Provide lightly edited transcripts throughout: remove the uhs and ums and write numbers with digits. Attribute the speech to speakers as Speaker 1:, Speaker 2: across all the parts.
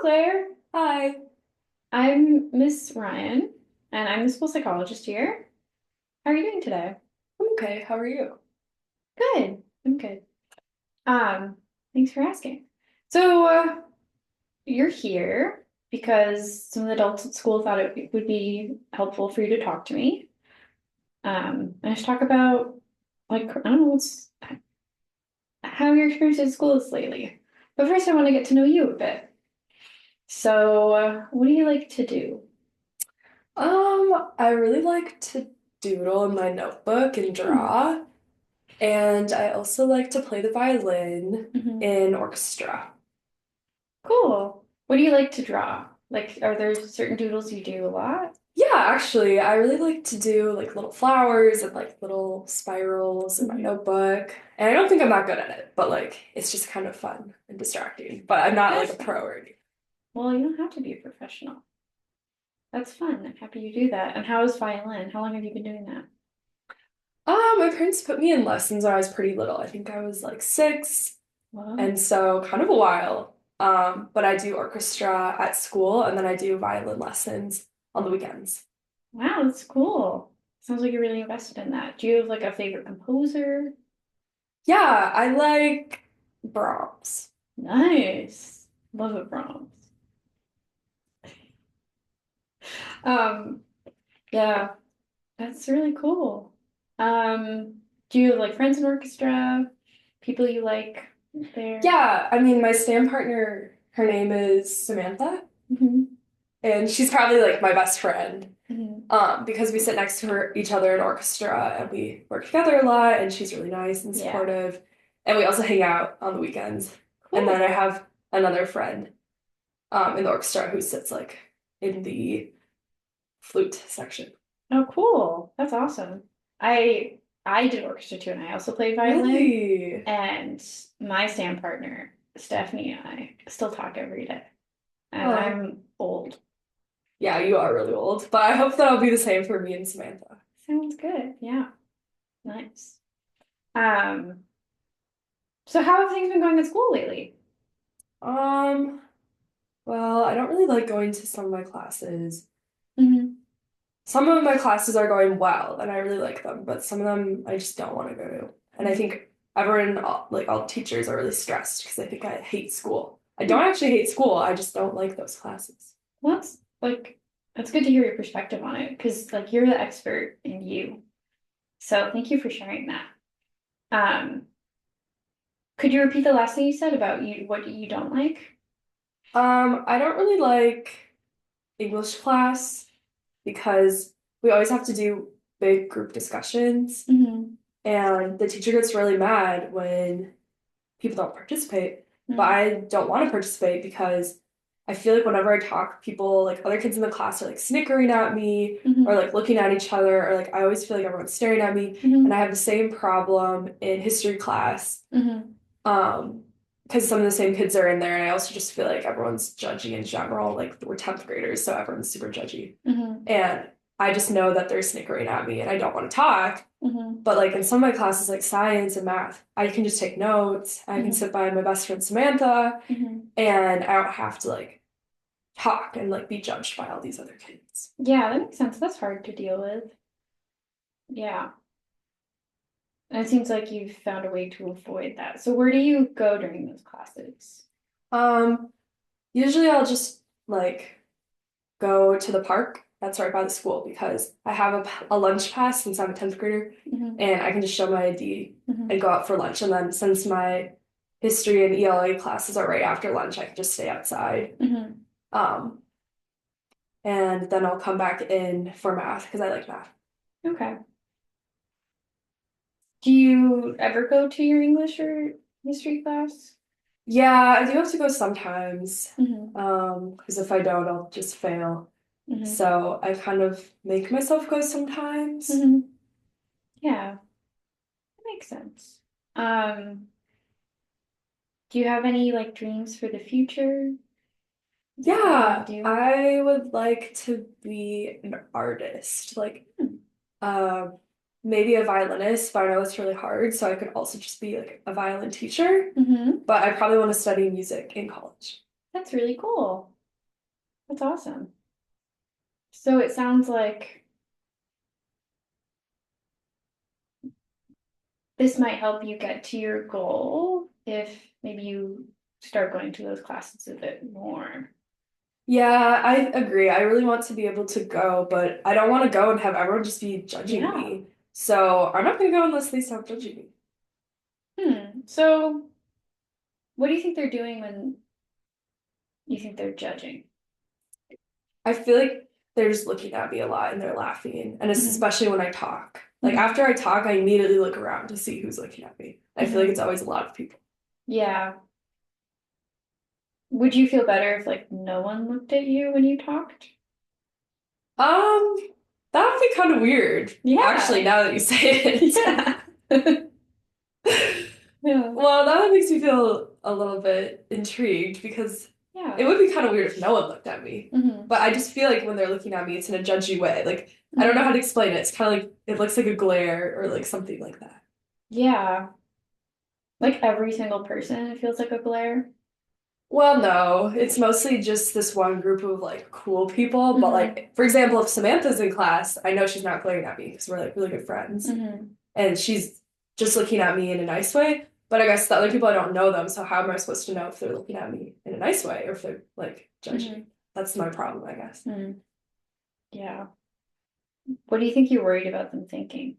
Speaker 1: Claire.
Speaker 2: Hi.
Speaker 1: I'm Miss Ryan, and I'm the school psychologist here. How are you doing today?
Speaker 2: I'm okay. How are you?
Speaker 1: Good. I'm good. Um, Thanks for asking. So, you're here because some of the adults at school thought it would be helpful for you to talk to me. And just talk about, like, I don't know, how your experience at school is lately. But first, I want to get to know you a bit. So, what do you like to do?
Speaker 2: I really like to doodle in my notebook and
Speaker 1: Hmm.
Speaker 2: draw, and I also like to play the violin
Speaker 1: Hmm.
Speaker 2: in orchestra.
Speaker 1: Cool. What do you like to draw? Like, are there certain doodles you do a lot?
Speaker 2: Yeah, actually, I really like to do like little flowers and like little spirals in my
Speaker 1: Hmm.
Speaker 2: notebook. And I don't think I'm that good at it, but like it's just kind of fun and distracting. But I'm not like
Speaker 1: That's
Speaker 2: a
Speaker 1: fun.
Speaker 2: pro or anything.
Speaker 1: Well, you don't have to be a professional. That's fun. I'm happy you do that. And how is violin? How long have you been doing that?
Speaker 2: My parents put me in lessons when I was pretty little. I think I was like 6.
Speaker 1: Wow.
Speaker 2: And so kind of a while. But I do orchestra at school and then I do violin lessons on the weekends.
Speaker 1: Wow, that's cool. Sounds like you're really invested in that. Do you have like a favorite composer?
Speaker 2: Yeah, I like Brahms.
Speaker 1: Nice. Love it, Brahms. Um, yeah, that's really cool. Do you have like friends in orchestra? People you like there?
Speaker 2: Yeah, I mean, my stand partner, her name is Samantha,
Speaker 1: Hmm.
Speaker 2: and she's probably like my best friend.
Speaker 1: Hmm.
Speaker 2: Because we sit next to each other in orchestra and we work together a lot, and she's really nice and
Speaker 1: Yeah.
Speaker 2: supportive. And we also hang out on the weekends. And then
Speaker 1: Cool.
Speaker 2: I have another friend in the orchestra who sits like in the flute section.
Speaker 1: Oh, cool. That's awesome. I did orchestra too, and I also played violin.
Speaker 2: Really?
Speaker 1: And my stand partner, Stephanie, and I still talk every day. And
Speaker 2: Oh,
Speaker 1: I'm old.
Speaker 2: yeah, you are really old, but I hope that'll be the same for me and Samantha.
Speaker 1: Sounds good. Yeah. Nice. Um, so how have things been going at school lately?
Speaker 2: Um, well, I don't really like going to some of my classes.
Speaker 1: Hmm.
Speaker 2: Some of my classes are going well, and I really like them, but some of them I just don't want to go to. And I think everyone, like all teachers, are really stressed because I think I hate school. I don't actually hate school, I just don't like those classes.
Speaker 1: Well, that's like that's good to hear your perspective on it because like you're the expert in you. So thank you for sharing that. Um, could you repeat the last thing you said about you what you don't like?
Speaker 2: I don't really like English class because we always have to do big group discussions,
Speaker 1: Hmm.
Speaker 2: and the teacher gets really mad when people don't participate. But I don't want to participate because I feel like whenever I talk, people, like other kids in the class, are like snickering at me or
Speaker 1: Hmm.
Speaker 2: like looking at each other, or like I always feel like everyone's staring at me. And I
Speaker 1: Hmm.
Speaker 2: have the same problem in history class.
Speaker 1: Hmm.
Speaker 2: Um, because some of the same kids are in there, and I also just feel like everyone's judgy in general. Like we're 10th graders, so everyone's super judgy.
Speaker 1: Hmm.
Speaker 2: And I just know that they're snickering at me and I don't want to talk.
Speaker 1: Hmm.
Speaker 2: But like in some of my classes, like science and math, I can just take notes. I can
Speaker 1: Hmm.
Speaker 2: sit by my best friend Samantha,
Speaker 1: Hmm.
Speaker 2: and I don't have to like talk and like be judged by all these other kids.
Speaker 1: Yeah, that makes sense. That's hard to deal with. Yeah. And it seems like you've found a way to avoid that. So where do you go during those classes?
Speaker 2: Um, Usually I'll just like go to the park that's right by the school because I have a lunch pass since I'm a 10th grader,
Speaker 1: Hmm.
Speaker 2: and I can just show my ID and
Speaker 1: Hmm.
Speaker 2: go out for lunch. And then since my history and ELA classes are right after lunch, I can just stay outside.
Speaker 1: Hmm.
Speaker 2: Um, and then I'll come back in for math because I like math.
Speaker 1: Okay. Do you ever go to your English or history class?
Speaker 2: Yeah, I do have to go sometimes.
Speaker 1: Hmm.
Speaker 2: Because if I don't, I'll just fail.
Speaker 1: Hmm.
Speaker 2: So I kind of make myself go sometimes.
Speaker 1: Hmm. Yeah, that makes sense. Do you have any like dreams for the future? Like what you want
Speaker 2: Yeah,
Speaker 1: to do?
Speaker 2: I would like to be an artist, like
Speaker 1: Hmm.
Speaker 2: uh, maybe a violinist, but I know it's really hard. So I could also just be like a violin teacher,
Speaker 1: Hmm.
Speaker 2: but I probably want to study music in college.
Speaker 1: That's really cool. That's awesome. So it sounds like this might help you get to your goal if maybe you start going to those classes a bit more.
Speaker 2: Yeah, I agree. I really want to be able to go, but I don't want to go and have everyone just be judging
Speaker 1: Yeah.
Speaker 2: me. So I'm not gonna go unless they stop judging me.
Speaker 1: So what do you think they're doing when you think they're judging?
Speaker 2: I feel like they're just looking at me a lot and they're laughing, and it's
Speaker 1: Hmm.
Speaker 2: especially when I talk. Like
Speaker 1: Hmm.
Speaker 2: after I talk, I immediately look around to see who's looking at me. I feel like
Speaker 1: Hmm.
Speaker 2: it's always a lot of people.
Speaker 1: Yeah. Would you feel better if like no one looked at you when you talked?
Speaker 2: Um, that would be kind of weird, actually,
Speaker 1: Yeah.
Speaker 2: now that you say it.
Speaker 1: Yeah. Yeah.
Speaker 2: Well, now that makes me feel a little bit intrigued because it
Speaker 1: Yeah.
Speaker 2: would be kind of weird if no one looked at me.
Speaker 1: Hmm.
Speaker 2: But I just feel like when they're looking at me, it's in a judgy way. Like, I don't know how
Speaker 1: Hmm.
Speaker 2: to explain it. It's kind of like it looks like a glare or like something like that.
Speaker 1: Yeah. Like every single person, it feels like a glare.
Speaker 2: Well, no, it's mostly just this one group of like cool people. But
Speaker 1: Hmm.
Speaker 2: like, for example, if Samantha's in class, I know she's not glaring at me because we're like really good friends.
Speaker 1: Hmm.
Speaker 2: And she's just looking at me in a nice way. But I guess the other people I don't know them, so how am I supposed to know if they're looking at me in a nice way or if they're like judging?
Speaker 1: Hmm.
Speaker 2: That's my problem, I guess.
Speaker 1: Hmm. Yeah. What do you think you're worried about them thinking?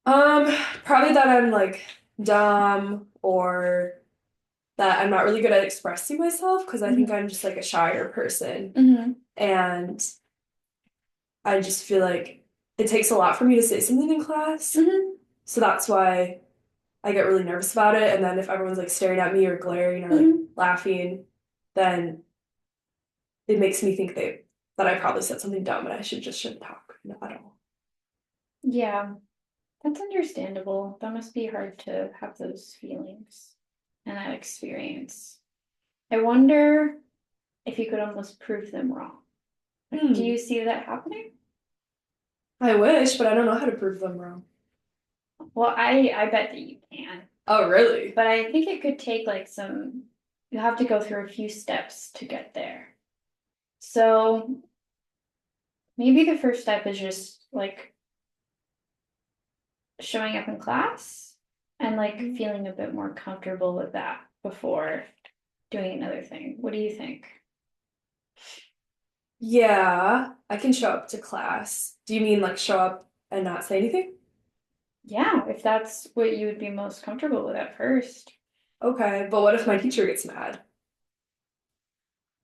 Speaker 2: Um, Probably that I'm like dumb or that I'm not really good at expressing myself because I think
Speaker 1: Hmm.
Speaker 2: I'm just like a shyer person.
Speaker 1: Hmm.
Speaker 2: And I just feel like it takes a lot for me to say something in class.
Speaker 1: Hmm.
Speaker 2: So that's why I get really nervous about it. And then if everyone's like staring at me or glaring or like
Speaker 1: Hmm.
Speaker 2: laughing, then it makes me think that I probably said something dumb and I shouldn't talk at all.
Speaker 1: Yeah, that's understandable. That must be hard to have those feelings and that experience. I wonder if you could almost prove them wrong. Like, do
Speaker 2: Hmm.
Speaker 1: you see that happening?
Speaker 2: I wish, but I don't know how to prove them wrong.
Speaker 1: Well, I bet that you can,
Speaker 2: Oh, really?
Speaker 1: but I think it could take like some, you have to go through a few steps to get there. So maybe the first step is just like showing up in class and like feeling a bit more comfortable with that before doing another thing. What do you think?
Speaker 2: Yeah, I can show up to class. Do you mean like show up and not say anything?
Speaker 1: Yeah, if that's what you would be most comfortable with at first.
Speaker 2: Okay, but what if my teacher gets mad?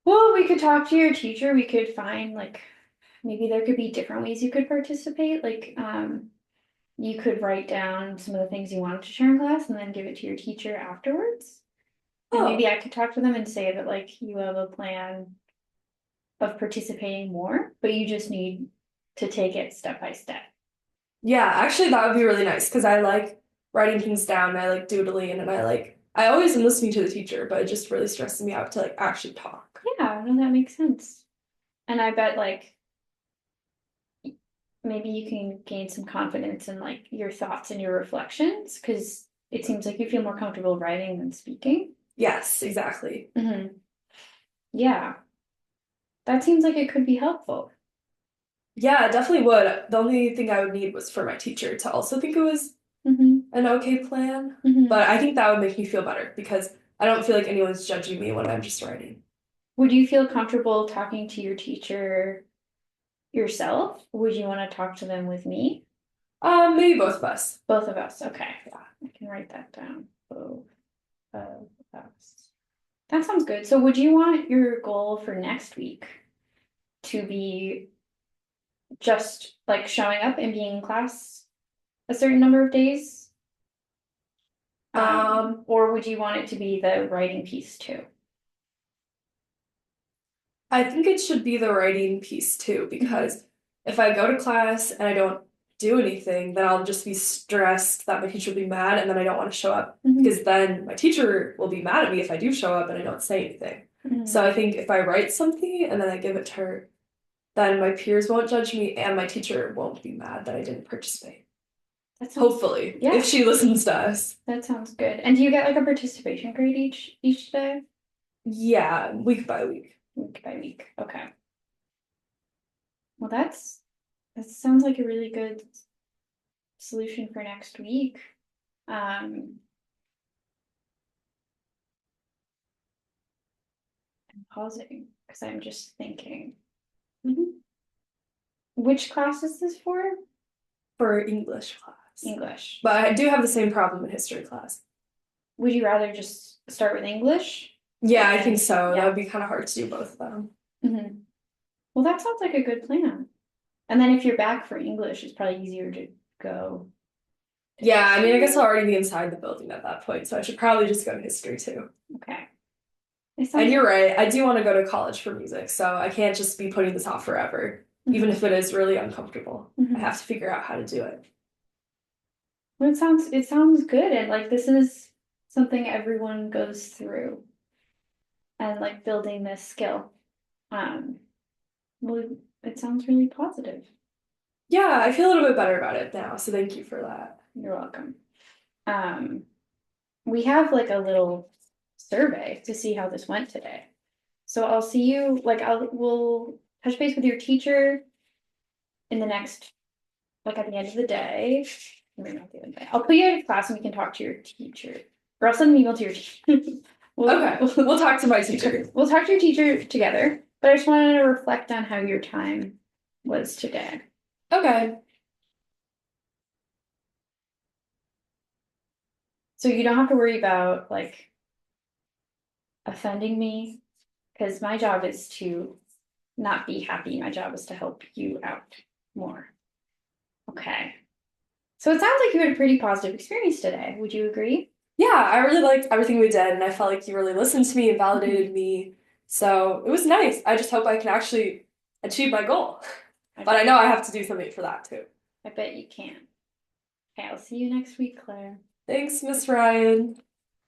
Speaker 1: Well, we could talk to your teacher. We could find like maybe there could be different ways you could participate. Like, you could write down some of the things you wanted to share in class and then give it to your teacher afterwards. And maybe
Speaker 2: Oh,
Speaker 1: I could talk to them and say that like you have a plan of participating more, but you just need to take it step by step.
Speaker 2: yeah, actually that would be really nice because I like writing things down and I like doodling and I always am listening to the teacher, but it just really stresses me out to like actually talk.
Speaker 1: Yeah, no, that makes sense. And I bet like maybe you can gain some confidence in like your thoughts and your reflections because it seems like you feel more comfortable writing than speaking.
Speaker 2: Yes, exactly.
Speaker 1: Hmm. Yeah, that seems like it could be helpful.
Speaker 2: Yeah, it definitely would. The only thing I would need was for my teacher to also think it was
Speaker 1: Hmm.
Speaker 2: an okay plan.
Speaker 1: Hmm.
Speaker 2: But I think that would make me feel better because I don't feel like anyone's judging me when I'm just writing.
Speaker 1: Would you feel comfortable talking to your teacher yourself? Would you want to talk to them with me?
Speaker 2: Maybe both of us.
Speaker 1: Both of us. Okay.
Speaker 2: Yeah.
Speaker 1: I can write that down. Both of us. That sounds good. So would you want your goal for next week to be just like showing up and being in class a certain number of days? Or would you want it to be the writing piece too?
Speaker 2: I think it should be the writing piece too,
Speaker 1: Hmm.
Speaker 2: because if I go to class and I don't do anything, then I'll just be stressed that my teacher will be mad and then I don't want to show up
Speaker 1: Hmm.
Speaker 2: because then my teacher will be mad at me if I do show up and I don't say anything. So
Speaker 1: Hmm.
Speaker 2: I think if I write something and then I give it to her, then my peers won't judge me and my teacher won't be mad that I didn't participate.
Speaker 1: That sounds,
Speaker 2: Hopefully, if
Speaker 1: yeah,
Speaker 2: she listens to us.
Speaker 1: that sounds good. And do you get like a participation grade each day?
Speaker 2: Yeah, week by week.
Speaker 1: week by week. Okay. Well, that sounds like a really good solution for next week. I'm pausing because I'm just thinking.
Speaker 2: Mhm.
Speaker 1: Which class is this for?
Speaker 2: For English class.
Speaker 1: English.
Speaker 2: But I do have the same problem in history class.
Speaker 1: Would you rather just start with English?
Speaker 2: Yeah, I think
Speaker 1: Okay.
Speaker 2: so. That
Speaker 1: Yeah.
Speaker 2: would be kind of hard to do both of them.
Speaker 1: Hmm. Well, that sounds like a good plan. And then if you're back for English, it's probably easier to go to
Speaker 2: Yeah, I mean, I guess
Speaker 1: history.
Speaker 2: I'll already be inside the building at that point, so I should probably just go to history too.
Speaker 1: Okay. It
Speaker 2: And
Speaker 1: sounds.
Speaker 2: you're right, I do want to go to college for music, so I can't just be putting this off forever, even
Speaker 1: Mhm.
Speaker 2: if it is really uncomfortable. I
Speaker 1: Mhm.
Speaker 2: have to figure out how to do it.
Speaker 1: Well, it sounds good, and like this is something everyone goes through, and like building this skill. Um, well, it sounds really positive.
Speaker 2: Yeah, I feel a little bit better about it now, so thank you for that.
Speaker 1: You're welcome. Um, we have like a little survey to see how this went today. So I'll see you, like we'll touch base with your teacher in the next, like at the end of the day. Maybe not the end of the day. I'll put you out of class and we can talk to your teacher. Or I'll send an email to your teacher.
Speaker 2: Okay, we'll talk to my teacher.
Speaker 1: We'll talk to your teacher together. But I just wanted to reflect on how your time was today.
Speaker 2: Okay.
Speaker 1: So you don't have to worry about like offending me, because my job is to not be happy. My job is to help you out more. Okay. So it sounds like you had a pretty positive experience today. Would you agree?
Speaker 2: Yeah, I really liked everything we did, and I felt like you really listened to me and validated me. So it was nice. I just hope I can actually achieve my goal.
Speaker 1: I
Speaker 2: But I
Speaker 1: bet,
Speaker 2: know I have to do something for that too.
Speaker 1: I bet you can. Okay, I'll see you next week, Claire.
Speaker 2: Thanks, Miss Ryan.